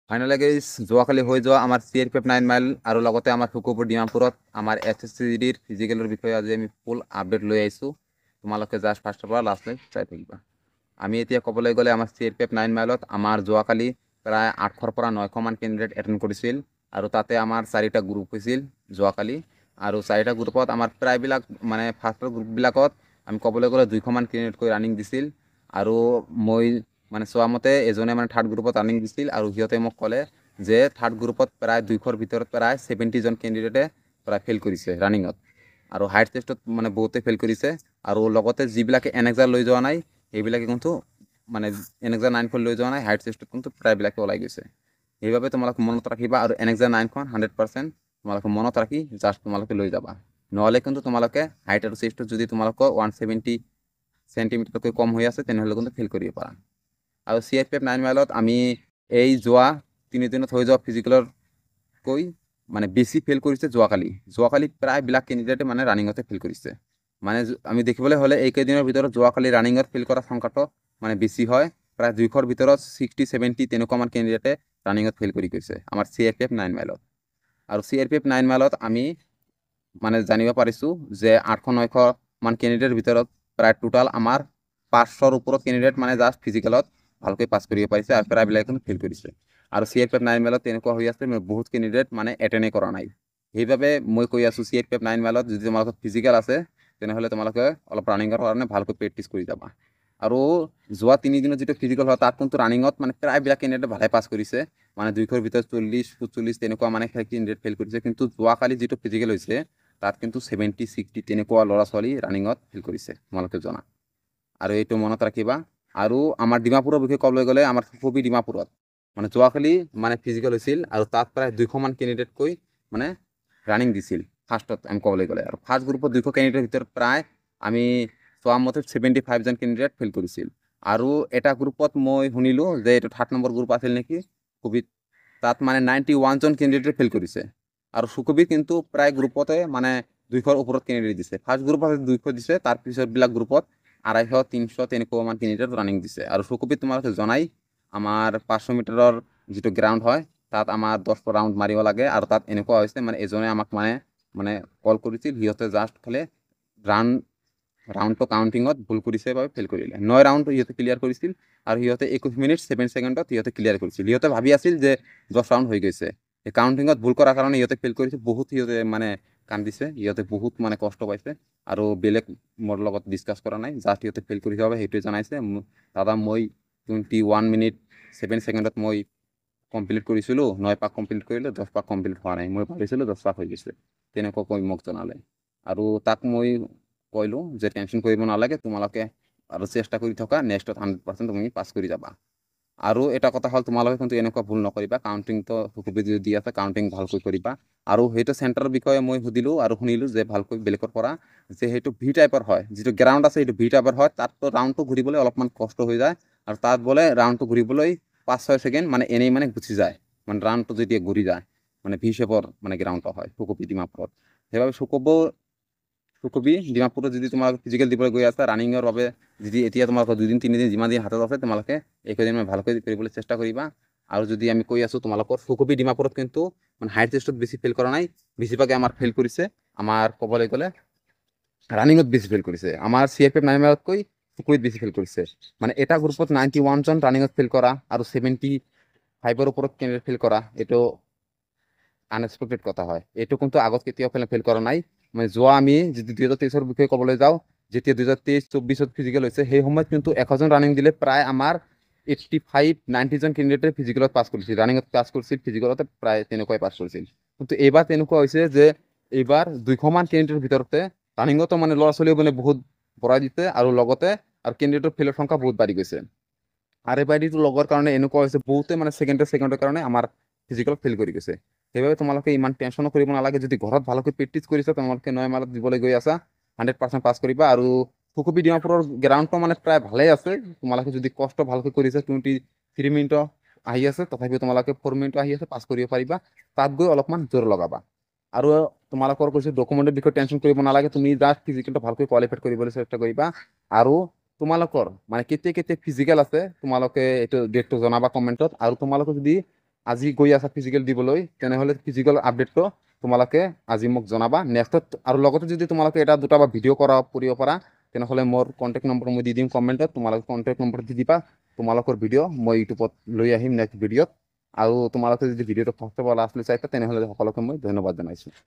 Finally guys যোৱাকালি হৈ যোৱা আমাৰ CRPF 9 মাইল আৰু লগতে আমাৰ শুকুৰপুৰ ডিমাপুৰত আমাৰ SSCGDৰ ফিজিকেলৰ বিষয়ে আজি আমি ফুল আপডেট লৈ আহিছোঁ। তোমালোকে জাষ্ট ফাৰ্ষ্টৰ পৰা লাষ্টলৈ চাই থাকিবা। আমি এতিয়া ক'বলৈ গ'লে আমাৰ CRPF 9 মাইলত আমাৰ যোৱাকালি প্ৰায় 800ৰ পৰা 900 মান কেণ্ডিডেট এটেণ্ড কৰিছিল আৰু তাতে আমাৰ 4টা গ্ৰুপ হৈছিল যোৱাকালি। আৰু 4টা গ্ৰুপত আমাৰ প্ৰায়বিলাক মানে ফাৰ্ষ্টৰ গ্ৰুপবিলাকত আমি ক'বলৈ গ'লে 200 মান কেণ্ডিডেটকৈ ৰানিং দিছিল। আৰু মই মানে চোৱা মতে এজনে মানে থাৰ্ড গ্ৰুপত ৰানিং দিছিল আৰু সিহঁতে মোক ক'লে যে থাৰ্ড গ্ৰুপত প্ৰায় 200ৰ ভিতৰত প্ৰায় 70জন কেণ্ডিডেটে প্ৰায় ফেইল কৰিছে ৰানিঙত। আৰু হাইট টেষ্টত মানে বহুতে ফেইল কৰিছে আৰু লগতে যিবিলাকে এনেক্সাৰ লৈ যোৱা নাই সেইবিলাকে কিন্তু মানে এনেক্সাৰ 9খন লৈ যোৱা নাই, হাইট টেষ্টত কিন্তু প্ৰায়বিলাকে ওলাই গৈছে। সেইবাবে তোমালোকে মনত ৰাখিবা আৰু এনেক্সাৰ 9খন 100% তোমালোকে মনত ৰাখি জাষ্ট তোমালোকে লৈ যাবা। নহ'লে কিন্তু তোমালোকে হাইট আৰু চেষ্টত যদি তোমালোকৰ 170 সেন্টিমিটাৰকৈ কম হৈ আছে তেনেহ'লে কিন্তু ফেইল কৰিব পাৰা। আৰু CRPF 9 মাইলত আমি এই যোৱা 3 দিনত হৈ যোৱা ফিজিকেলতকৈ মানে বেছি ফেইল কৰিছে যোৱাকালি প্ৰায়বিলাক কেণ্ডিডেটে মানে ৰানিঙতে ফেইল কৰিছে। মানে আমি দেখিবলৈ হ'লে এইকেইদিনৰ ভিতৰত যোৱাকালি ৰানিঙত ফেইল কৰা সংখ্যাটো মানে বেছি হয়। প্ৰায় 200ৰ ভিতৰত 60-70 তেনেকুৱা মান কেণ্ডিডেটে ৰানিঙত ফেইল কৰি গৈছে আমাৰ CRPF 9 মাইলত। আৰু CRPF 9 মাইলত আমি মানে জানিব পাৰিছোঁ যে 800-900 মান কেণ্ডিডেটৰ ভিতৰত প্ৰায় টোটাল আমাৰ 500ৰ ওপৰত কেণ্ডিডেট মানে জাষ্ট ফিজিকেলত ভালকৈ পাছ কৰিব পাৰিছে আৰু প্ৰায়বিলাক কিন্তু ফেইল কৰিছে। আৰু CRPF 9 মাইলত তেনেকুৱা হৈ আছে বহুত কেণ্ডিডেট মানে এটেণ্ডে কৰা নাই। সেইবাবে মই কৈ আছোঁ CRPF 9 মাইলত যদি তোমালোকৰ ফিজিকেল আছে তেনেহ'লে তোমালোকে অলপ ৰানিঙৰ কাৰণে ভালকৈ প্ৰেক্টিছ কৰি যাবা। আৰু যোৱা 3 দিনত যিটো ফিজিকেল হয় তাত কিন্তু ৰানিঙত মানে প্ৰায়বিলাক কেণ্ডিডেট ভালে পাছ কৰিছে। মানে 200ৰ ভিতৰত 40-45 তেনেকুৱা মানে কেণ্ডিডেট ফেইল কৰিছে। কিন্তু যোৱাকালি যিটো ফিজিকেল হৈছে তাত কিন্তু 70-60 তেনেকুৱা ল'ৰা ছোৱালী ৰানিঙত ফেইল কৰিছে তোমালোকে জনা। আৰু এইটো মনত ৰাখিবা। আৰু আমাৰ ডিমাপুৰৰ বিষয়ে ক'বলৈ গ'লে আমাৰ শুকুৰপুৰ ডিমাপুৰত মানে যোৱাকালি মানে ফিজিকেল হৈছিল আৰু তাত প্ৰায় 200 মান কেণ্ডিডেটকৈ মানে ৰানিং দিছিল ফাৰ্ষ্টত আমি ক'বলৈ গ'লে। আৰু ফাৰ্ষ্ট গ্ৰুপত 200 কেণ্ডিডেটৰ ভিতৰত প্ৰায় আমি চোৱা মতে 75জন কেণ্ডিডেট ফেইল কৰিছিল। আৰু এটা গ্ৰুপত মই শুনিলোঁ যে এইটো 3rd নম্বৰ গ্ৰুপ আছিল নেকি কোভিড, তাত মানে 91জন কেণ্ডিডেটে ফেইল কৰিছে। আৰু সুকবিৰ কিন্তু প্ৰায় গ্ৰুপতে মানে 200ৰ ওপৰত কেণ্ডিডেট দিছে। ফাৰ্ষ্ট গ্ৰুপত 200 দিছে, তাৰপিছতবিলাক গ্ৰুপত 250-300 তেনেকুৱা মান কেণ্ডিডেট ৰানিং দিছে। আৰু সুকবিত তোমালোকে জনাই আমাৰ 500 মিটাৰৰ যিটো গ্ৰাউণ্ড হয় তাত আমাৰ 10 ৰাউণ্ড মাৰিব লাগে। আৰু তাত এনেকুৱা হৈছে মানে এজনে আমাক মানে কল কৰিছিল, সিহঁতে জাষ্ট খালি ৰাউণ্ডটো কাউণ্টিঙত ভুল কৰিছে বাবে ফেইল কৰিলে। 9 ৰাউণ্ড সিহঁতে ক্লিয়াৰ কৰিছিল আৰু সিহঁতে 21 মিনিট 7 ছেকেণ্ডত সিহঁতে ক্লিয়াৰ কৰিছিল। সিহঁতে ভাবি আছিল যে 10 ৰাউণ্ড হৈ গৈছে। এই কাউণ্টিঙত ভুল কৰাৰ কাৰণে সিহঁতে ফেইল কৰিছে। বহুত সিহঁতে মানে কান্দিছে, সিহঁতে বহুত মানে কষ্ট পাইছে আৰু বেলেগ মোৰ লগত ডিছকাছ কৰা নাই, জাষ্ট সিহঁতে ফেইল কৰিছে বাবে সেইটোৱে জনাইছে। দাদা মই 21 মিনিট 7 ছেকেণ্ডত মই কমপ্লিট কৰিছিলোঁ, 9 পাক কমপ্লিট কৰিলোঁ, 10 পাক কমপ্লিট হোৱা নাই, মই ভাবিছিলোঁ 10 পাক হৈ গৈছে, তেনেকুৱা কৈ মোক জনালে। আৰু তাক মই কৈলোঁ যে টেনশ্যন কৰিব নালাগে, তোমালোকে আৰু চেষ্টা কৰি থকা, নেক্সটত 100% তুমি পাছ কৰি যাবা। আৰু এটা কথা হ'ল তোমালোকে কিন্তু এনেকুৱা ভুল নকৰিবা, কাউণ্টিংটো সুবিধা যদি দি আছে কাউণ্টিং ভালকৈ কৰিবা। আৰু সেইটো চেণ্টাৰৰ বিষয়ে মই সুধিলোঁ আৰু শুনিলোঁ যে ভালকৈ বেলেগৰ পৰা যে সেইটো ভি টাইপৰ হয়, যিটো গ্ৰাউণ্ড আছে সেইটো ভি টাইপৰ হয়, তাততো ৰাউণ্ডটো ঘূৰিবলৈ অলপমান কষ্ট হৈ যায়। আৰু তাত বোলে ৰাউণ্ডটো ঘূৰিবলৈ 5-6 ছেকেণ্ড মানে এনেই মানে গুচি যায়, মানে ৰাউণ্ডটো যেতিয়া ঘূৰি যায় মানে ভি শেপৰ মানে গ্ৰাউণ্ডটো হয় শুকুবি ডিমাপুৰত। সেইবাবে শুকুবি ডিমাপুৰত যদি তোমালোকে ফিজিকেল দিবলৈ গৈ আছা ৰানিঙৰ বাবে, যদি এতিয়া তোমালোকৰ 2-3 দিন যিমান দিন হাতত আছে তোমালোকে এইকেইদিন ভালকৈ কৰিবলৈ চেষ্টা কৰিবা। আৰু যদি আমি কৈ আছোঁ তোমালোকৰ শুকুবি ডিমাপুৰত কিন্তু মানে হাইট টেষ্টত বেছি ফেইল কৰা নাই, বেছিভাগে আমাৰ ফেইল কৰিছে আমাৰ ক'বলৈ গ'লে ৰানিঙত বেছি ফেইল কৰিছে। আমাৰ CRPF 9 মাইলতকৈ শুকুবিত বেছি ফেইল কৰিছে। মানে এটা গ্ৰুপত 91জন ৰানিঙত ফেইল কৰা আৰু 75ৰ ওপৰত কেণ্ডিডেট ফেইল কৰা, এইটো আনএক্সপেক্টেড কথা হয়। এইটো কিন্তু আগত কেতিয়াও ফেইল কৰা নাই। মানে যোৱা আমি যদি 2023ৰ বিষয়ে ক'বলৈ যাওঁ, যেতিয়া 2023-24ত ফিজিকেল হৈছে সেই সময়ত কিন্তু 100জন ৰানিং দিলে প্ৰায় আমাৰ 85-90জন কেণ্ডিডেটে ফিজিকেলত পাছ কৰিছিল, ৰানিঙত পাছ কৰিছিল, ফিজিকেলতে প্ৰায় তেনেকুৱাই পাছ কৰিছিল। কিন্তু এইবাৰ তেনেকুৱা হৈছে যে এইবাৰ 200 মান কেণ্ডিডেটৰ ভিতৰতে ৰানিঙতো মানে ল'ৰা ছোৱালীও মানে বহুত বঢ়াই দিছে আৰু লগতে আৰু কেণ্ডিডেটৰ ফেইলৰ সংখ্যা বহুত বাঢ়ি গৈছে। আৰু এই বাইডিটো লগৰ কাৰণে এনেকুৱা হৈছে বহুতে মানে ছেকেণ্ডৰ কাৰণে আমাৰ ফিজিকেল ফেইল কৰি গৈছে। সেইবাবে তোমালোকে ইমান টেনশ্যনো কৰিব নালাগে, যদি ঘৰত ভালকৈ প্ৰেক্টিছ কৰিছা তোমালোকে 9 মাইলত দিবলৈ গৈ আছা 100% পাছ কৰিবা। আৰু শুকুবি ডিমাপুৰৰ গ্ৰাউণ্ডটো মানে প্ৰায় ভালেই আছে, তোমালোকে যদি কষ্ট ভালকৈ কৰিছা 23 মিনিট আহি আছে, তথাপিও তোমালোকে 4 মিনিট আহি আছে, পাছ কৰিব পাৰিবা। তাত গৈ অলপমান জোৰ লগাবা। আৰু তোমালোকৰ কৈছোঁ ডকুমেণ্টৰ বিষয়ে টেনশ্যন কৰিব নালাগে, তুমি জাষ্ট ফিজিকেলটো ভালকৈ কোৱালিফাইড কৰিবলৈ চেষ্টা কৰিবা। আৰু তোমালোকৰ মানে কেতিয়া ফিজিকেল আছে তোমালোকে এইটো ডেটটো জনাবা কমেণ্টত। আৰু তোমালোকে যদি আজি গৈ আছা ফিজিকেল দিবলৈ তেনেহ'লে ফিজিকেল আপডেটটো তোমালোকে আজি মোক জনাবা নেক্সটত। আৰু লগতে যদি তোমালোকে এটা দুটা বা ভিডিঅ' কৰিব পাৰা তেনেহ'লে মোৰ কণ্টেক্ট নম্বৰ মই দি দিম কমেণ্টত, তোমালোকে কণ্টেক্ট নম্বৰ দি দিবা। তোমালোকৰ ভিডিঅ' মই ইউটিউবত লৈ আহিম নেক্সট ভিডিঅ'ত। আৰু তোমালোকে যদি ভিডিঅ'টো ফাৰ্ষ্টৰ পৰা লাষ্টলৈ চাইছা তেনেহ'লে সকলোকে মই ধন্যবাদ জনাইছোঁ।